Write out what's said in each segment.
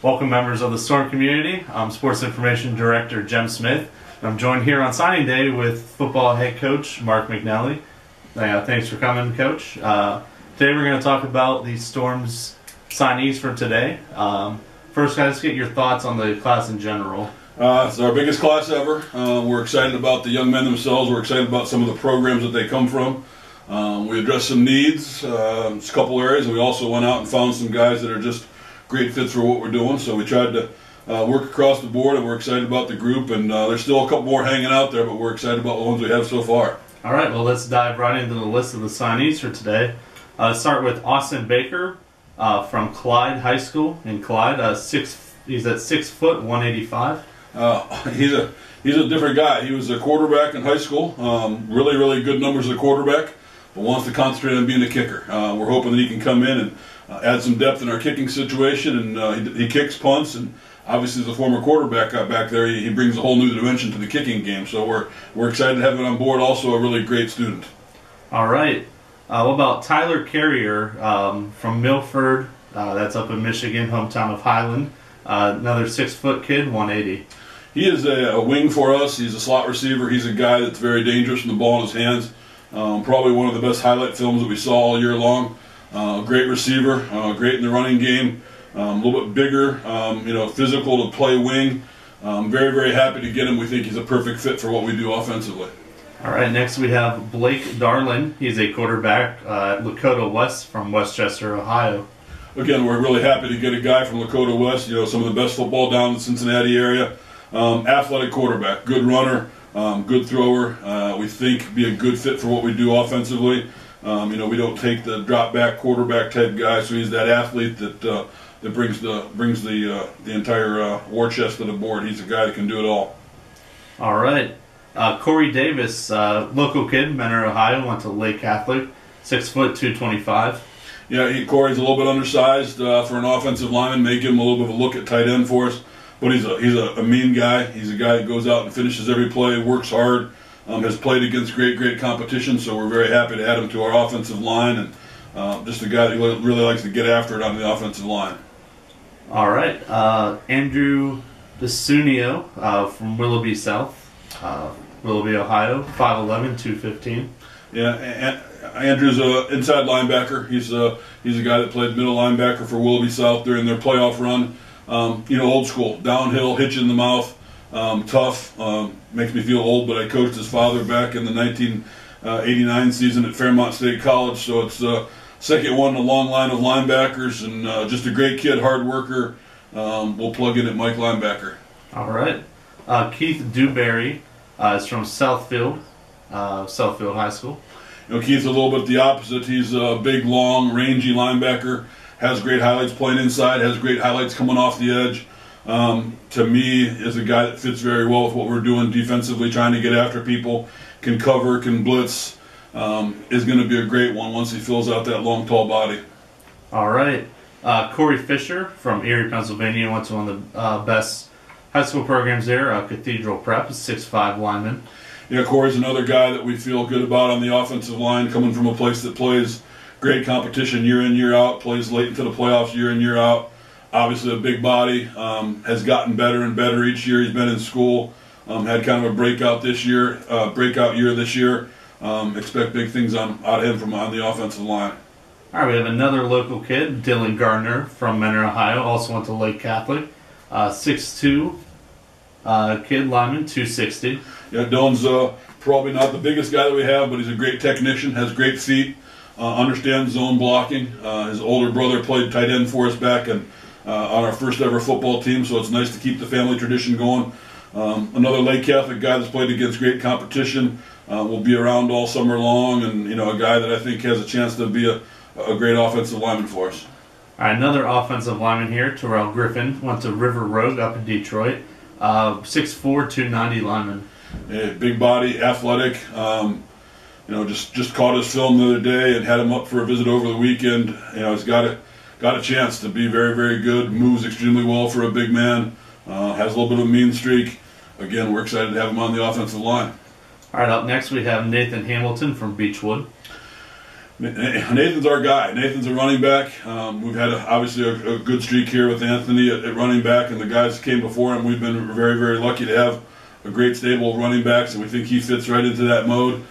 Welcome members of the Storm community. I'm Sports Information Director Jem Smith. I'm joined here on signing day with football head coach Mark McNellie. Thanks for coming, Coach. Today we're going to talk about the Storm's signees for today. First, guys, get your thoughts on the class in general. It's our biggest class ever. We're excited about the young men themselves. We're excited about some of the programs that they come from. We addressed some needs, a couple areas, and we also went out and found some guys that are just great fits for what we're doing. So we tried to work across the board, and we're excited about the group. And there's still a couple more hanging out there, but we're excited about the ones we have so far. All right, well, let's dive right into the list of the signees for today. Start with Austin Baker from Clyde High School in Clyde. He's at 6 foot 185. He's a different guy. He was a quarterback in high school. Really good numbers as a quarterback, but wants to concentrate on being a kicker. We're hoping that he can come in and add some depth in our kicking situation, and he kicks, punts, and obviously as a former quarterback back there, he brings a whole new dimension to the kicking game. So we're excited to have him on board. Also a really great student. All right. What about Tyler Carrier from Milford? That's up in Michigan, hometown of Highland. Another 6 foot kid, 180. He is a wing for us. He's a slot receiver. He's a guy that's very dangerous with the ball in his hands. Probably one of the best highlight films that we saw all year long. Great receiver, great in the running game, a little bit bigger, physical to play wing. Very happy to get him. We think he's a perfect fit for what we do offensively. All right, next we have Blake Darlin. He's a quarterback at Lakota West from Westchester, Ohio. Again, we're really happy to get a guy from Lakota West, some of the best football down in the Cincinnati area. Athletic quarterback, good runner, good thrower. We think be a good fit for what we do offensively. We don't take the drop back quarterback type guy, so he's that athlete that brings the entire war chest to the board. He's a guy that can do it all. All right, Corey Davis, local kid, Mentor, Ohio, went to Lake Catholic, 6 foot 225. Yeah, Corey's a little bit undersized for an offensive lineman. Make him a little bit of a look at tight end for us, but he's a mean guy. He's a guy that goes out and finishes every play, works hard. Has played against great competition, so we're very happy to add him to our offensive line, and just a guy that really likes to get after it on the offensive line. All right, Andrew Desunio from Willoughby South, Willoughby, Ohio, 5'11", 215. Yeah, Andrew's an inside linebacker. He's a guy that played middle linebacker for Willoughby South during their playoff run. Old school, downhill, hitch in the mouth. Tough, makes me feel old, but I coached his father back in the 1989 season at Fairmont State College, so it's the second one in a long line of linebackers, and just a great kid, hard worker. We'll plug in at Mike linebacker. All right. Keith Dewberry is from Southfield High School. Keith's a little bit the opposite. He's a big, long, rangy linebacker, has great highlights playing inside, has great highlights coming off the edge. To me, is a guy that fits very well with what we're doing defensively, trying to get after people, can cover, can blitz, is going to be a great one once he fills out that long, tall body. All right. Corey Fisher from Erie, Pennsylvania, went to one of the best high school programs there, Cathedral Prep, 6'5" lineman. Yeah, Corey's another guy that we feel good about on the offensive line, coming from a place that plays great competition year in, year out, plays late into the playoffs year in, year out. Obviously a big body, has gotten better and better each year he's been in school. Had kind of a breakout year this year. Expect big things out of him on the offensive line. All right, we have another local kid, Dylan Gardner from Mentor, Ohio, also went to Lake Catholic. 6'2", kid, lineman, 260. Yeah, Dylan's probably not the biggest guy that we have, but he's a great technician, has great feet, understands zone blocking. His older brother played tight end for us back on our first ever football team, so it's nice to keep the family tradition going. Another Lake Catholic guy that's played against great competition, will be around all summer long, and a guy that I think has a chance to be a great offensive lineman for us. All right, another offensive lineman here, Terrell Griffin, went to River Road up in Detroit, 6'4", 290 lineman. Yeah, big body, athletic. Just caught his film the other day and had him up for a visit over the weekend. He's got a chance to be very good. Moves extremely well for a big man. Has a little bit of a mean streak. Again, we're excited to have him on the offensive line. All right, up next we have Nathan Hamilton from Beechwood. Nathan's our guy. Nathan's a running back. We've had obviously a good streak here with Anthony at running back, and the guys that came before him. We've been very, very lucky to have a great stable of running backs, and we think he fits right into that mode.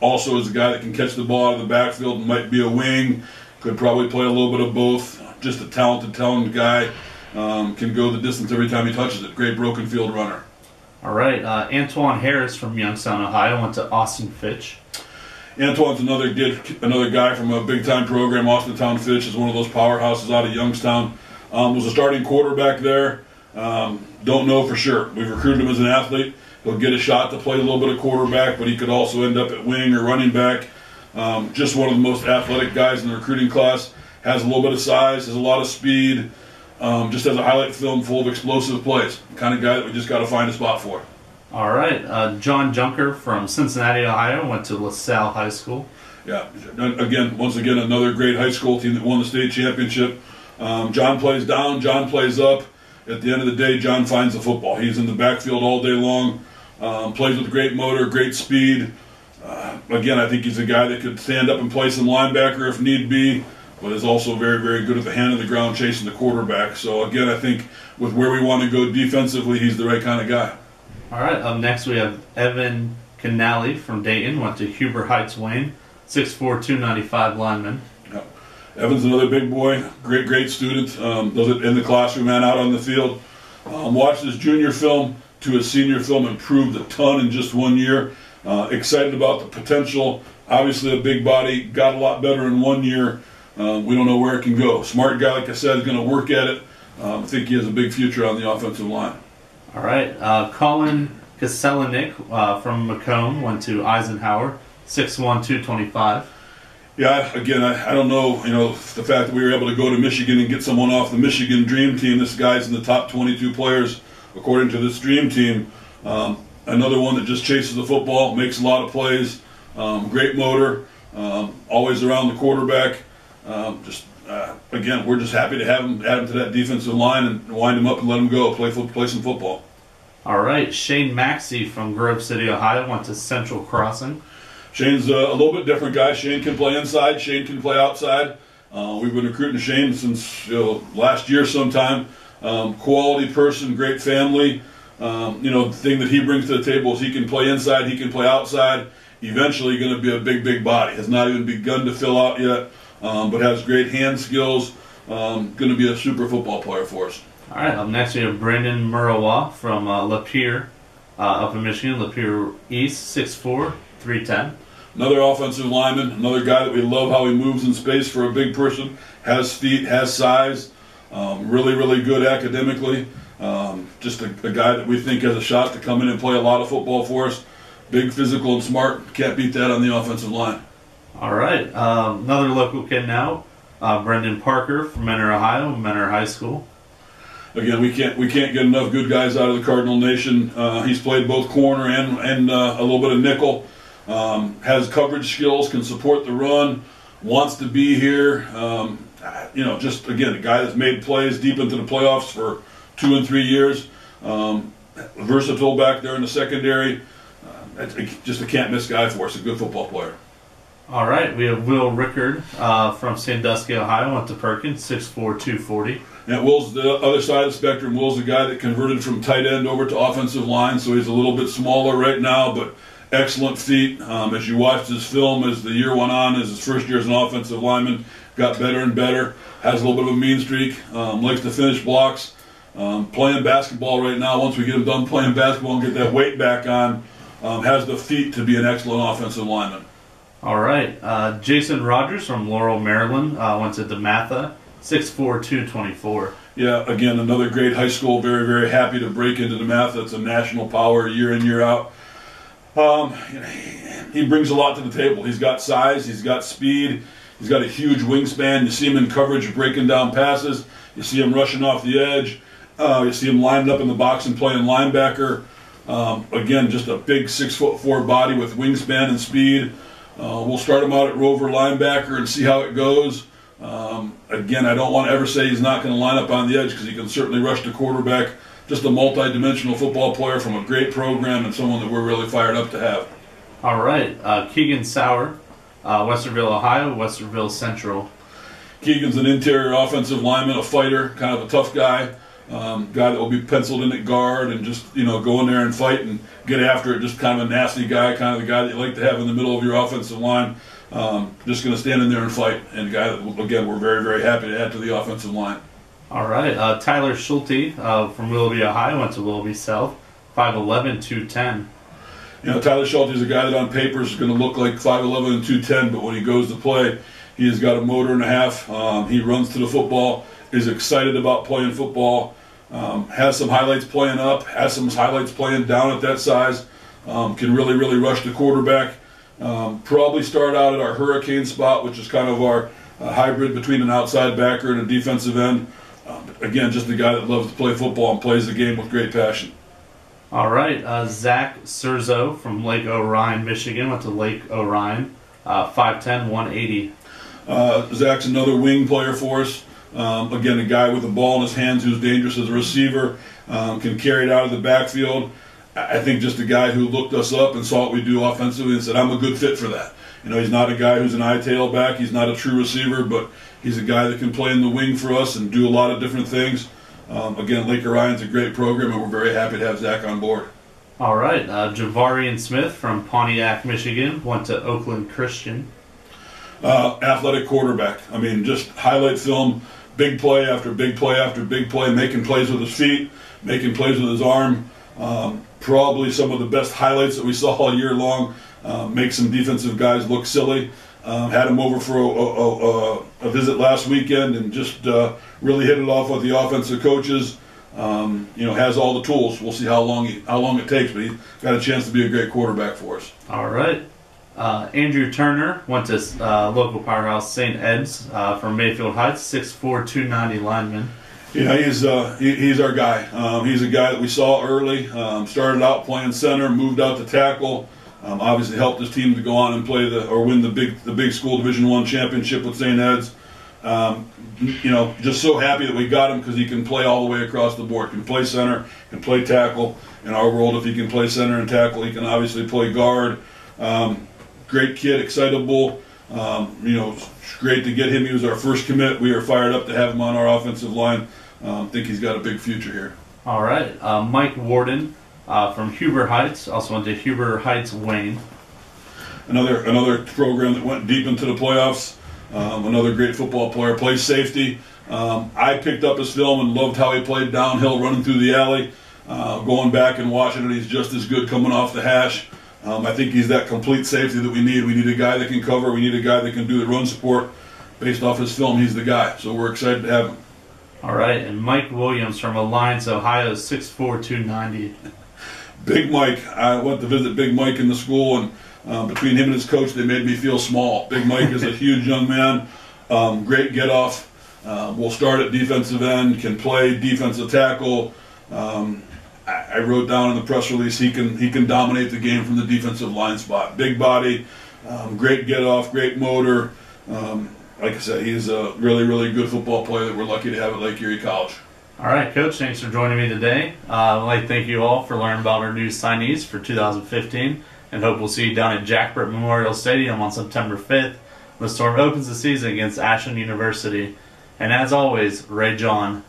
Also is a guy that can catch the ball out of the backfield and might be a wing. Could probably play a little bit of both. Just a talented guy. Can go the distance every time he touches it. Great broken field runner. All right. Antoine Harris from Youngstown, Ohio, went to Austin Fitch. Antoine's another guy from a big-time program. Austintown Fitch is one of those powerhouses out of Youngstown. Was a starting quarterback there. Don't know for sure. We've recruited him as an athlete. He'll get a shot to play a little bit of quarterback, but he could also end up at wing or running back. Just one of the most athletic guys in the recruiting class. Has a little bit of size, has a lot of speed. Just has a highlight film full of explosive plays. The kind of guy that we just got to find a spot for. All right. John Juncker from Cincinnati, Ohio, went to LaSalle High School. Yeah. Once again, another great high school team that won the state championship. John plays down. John plays up. At the end of the day, John finds the football. He's in the backfield all day long. Plays with great motor, great speed. Again, I think he's a guy that could stand up and play some linebacker if need be, but is also very, very good at the hand of the ground chasing the quarterback. So again, I think with where we want to go defensively, he's the right kind of guy. All right, up next we have Evan Canale from Dayton, went to Huber Heights Wayne, 6'4", 295 lineman. Yeah. Evan's another big boy, great student, does it in the classroom and out on the field. Watched his junior film to his senior film, improved a ton in just 1 year. Excited about the potential. Obviously a big body, got a lot better in 1 year. We don't know where it can go. Smart guy, like I said, is going to work at it. I think he has a big future on the offensive line. All right. Colin Kassela from Macomb went to Eisenhower, 6'1", 225. Yeah, again, I don't know, the fact that we were able to go to Michigan and get someone off the Michigan Dream Team. This guy's in the top 22 players, according to this Dream Team. Another one that just chases the football, makes a lot of plays, great motor, always around the quarterback. Again, we're just happy to have him, add him to that defensive line and wind him up and let him go, play some football. All right, Shane Maxie from Grove City, Ohio, went to Central Crossing. Shane's a little bit different guy. Shane can play inside, Shane can play outside. We've been recruiting Shane since last year sometime. Quality person, great family. The thing that he brings to the table is he can play inside, he can play outside. Eventually going to be a big body. Has not even begun to fill out yet, but has great hand skills. Going to be a super football player for us. All right, up next we have Brandon Murawa from Lapeer, up in Michigan, Lapeer East, 6'4", 310. Another offensive lineman, another guy that we love how he moves in space for a big person. Has feet, has size, really good academically. Just a guy that we think has a shot to come in and play a lot of football for us. Big, physical, and smart. Can't beat that on the offensive line. All right, another local kid now, Brendan Parker from Mentor, Ohio, Mentor High School. Again, we can't get enough good guys out of the Cardinal Nation. He's played both corner and a little bit of nickel. Has coverage skills, can support the run, wants to be here. Just again, a guy that's made plays deep into the playoffs for 2 and 3 years. Versatile back there in the secondary. Just a can't miss guy for us. A good football player. All right, we have Will Rickard from Sandusky, Ohio, went to Perkins, 6'4", 240. Yeah, Will's the other side of the spectrum. Will's a guy that converted from tight end over to offensive line, so he's a little bit smaller right now, but excellent feet. As you watched his film as the year went on, as his first year as an offensive lineman, got better and better. Has a little bit of a mean streak. Likes to finish blocks. Playing basketball right now, once we get him done playing basketball and get that weight back on, has the feet to be an excellent offensive lineman. All right. Jason Rodgers from Laurel, Maryland, went to DeMatha, 6'4", 224. Yeah, again, another great high school. Very happy to break into DeMatha. It's a national power year in, year out. He brings a lot to the table. He's got size. He's got speed. He's got a huge wingspan. You see him in coverage breaking down passes. You see him rushing off the edge. You see him lining up in the box and playing linebacker. Again, just a big 6'4" body with wingspan and speed. We'll start him out at rover linebacker and see how it goes. Again, I don't want to ever say he's not going to line up on the edge because he can certainly rush the quarterback. Just a multi-dimensional football player from a great program and someone that we're really fired up to have. All right. Keegan Sauer Westerville, Ohio, Westerville Central. Keegan's an interior offensive lineman, a fighter, kind of a tough guy. Guy that will be penciled in at guard and just, go in there and fight and get after it. Just kind of a nasty guy, kind of the guy that you like to have in the middle of your offensive line. Just going to stand in there and fight. And a guy that, again, we're very, very happy to add to the offensive line. All right. Tyler Schultz from Willoughby, Ohio, went to Willoughby South, 5'11", 210. Tyler Schultz is a guy that on paper is going to look like 5'11" and 210, but when he goes to play, he has got a motor and a half. He runs to the football, is excited about playing football, has some highlights playing up, has some highlights playing down at that size, can really, really rush the quarterback. Probably start out at our hurricane spot, which is kind of our hybrid between an outside backer and a defensive end. Again, just a guy that loves to play football and plays the game with great passion. All right, Zach Cerzo from Lake Orion, Michigan, went to Lake Orion, 5'10", 180. Zach's another wing player for us. Again, a guy with the ball in his hands who's dangerous as a receiver, can carry it out of the backfield. I think just a guy who looked us up and saw what we do offensively and said, I'm a good fit for that. He's not a guy who's an eye-tail back. He's not a true receiver, but he's a guy that can play in the wing for us and do a lot of different things. Again, Lake Orion's a great program, and we're very happy to have Zach on board. All right, Javari Smith from Pontiac, Michigan, went to Oakland Christian. Athletic quarterback. Just highlight film, big play after big play after big play, making plays with his feet, making plays with his arm. Probably some of the best highlights that we saw all year long. Make some defensive guys look silly. Had him over for a visit last weekend and just really hit it off with the offensive coaches. Has all the tools. We'll see how long it takes, but he's got a chance to be a great quarterback for us. All right. Andrew Turner went to local powerhouse St. Ed's from Mayfield Heights, 6'4", 290 lineman. He's our guy. He's a guy that we saw early. Started out playing center, moved out to tackle. Obviously helped his team to go on and play win the big school Division I championship with St. Ed's. Just so happy that we got him because he can play all the way across the board. Can play center, can play tackle. In our world, if he can play center and tackle, he can obviously play guard. Great kid, excitable. Great to get him. He was our first commit. We are fired up to have him on our offensive line. Think he's got a big future here. All right. Mike Warden from Huber Heights, also went to Huber Heights Wayne. Another program that went deep into the playoffs. Another great football player. Plays safety. I picked up his film and loved how he played downhill, running through the alley. Going back and watching it, he's just as good coming off the hash. I think he's that complete safety that we need. We need a guy that can cover. We need a guy that can do the run support. Based off his film, he's the guy. So we're excited to have him. All right, and Mike Williams from Alliance, Ohio, 6'4", 290. Big Mike. I went to visit Big Mike in the school, and between him and his coach, they made me feel small. Big Mike is a huge young man. Great get-off. Will start at defensive end, can play defensive tackle. I wrote down in the press release he can dominate the game from the defensive line spot. Big body, great get-off, great motor. Like I said, he's a really, really good football player that we're lucky to have at Lake Erie College. All right, Coach, thanks for joining me today. I'd like to thank you all for learning about our new signees for 2015, and hope we'll see you down at Jack Britt Memorial Stadium on September 5th. The Storm opens the season against Ashland University. And as always, Ray John.